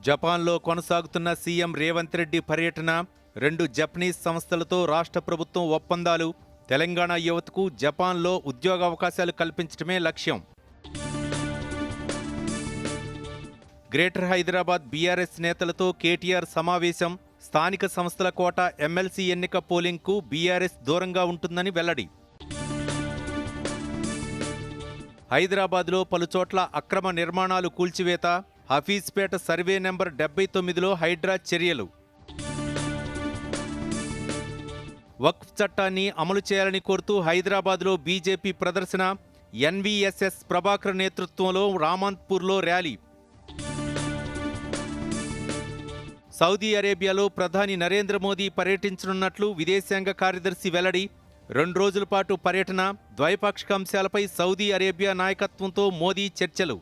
జపాన్లో కొనసాగుతున్న సీఎం రేవంత్ రెడ్డి పర్యటన, 2 జపనీస్ సంస్థలతో రాష్ట్ర ప్రభుత్వం ఒప్పందాలు, తెలంగాణ యువతకు జపాన్లో ఉద్యోగావకాశాలు కల్పించడమే లక్ష్యం. గ్రేటర్ హైదరాబాద్ బీఆర్ఎస్ నేతలతో కేటీఆర్ సమావేశం, స్థానిక సంస్థల కోట ఎమ్మెల్సీ ఎన్నిక పోలింగ్కు బీఆర్ఎస్ దూరంగా ఉంటుందని వెల్లడి. హైదరాబాద్లో పలుచోట్ల అక్రమ నిర్మాణాలు కూల్చివేత, హఫీజ్పేట సర్వే నెంబర్ 79లో హైడ్రా చర్యలు. వక్ఫ్ చట్టాన్ని అమలు చేయాలని కోరుతూ హైదరాబాద్లో బీజేపీ ప్రదర్శన, ఎన్వీఎస్ఎస్ ప్రభాకర్ నేతృత్వంలో రామంత్పూర్లో ర్యాలీ. సౌదీ అరేబియాలో ప్రధాని నరేంద్ర మోదీ పర్యటించనున్నట్లు విదేశాంగ కార్యదర్శి వెల్లడి. 2 రోజుల పాటు పర్యటన, ద్వైపాక్షిక అంశాలపై సౌదీ అరేబియా నాయకత్వంతో మోదీ చర్చలు.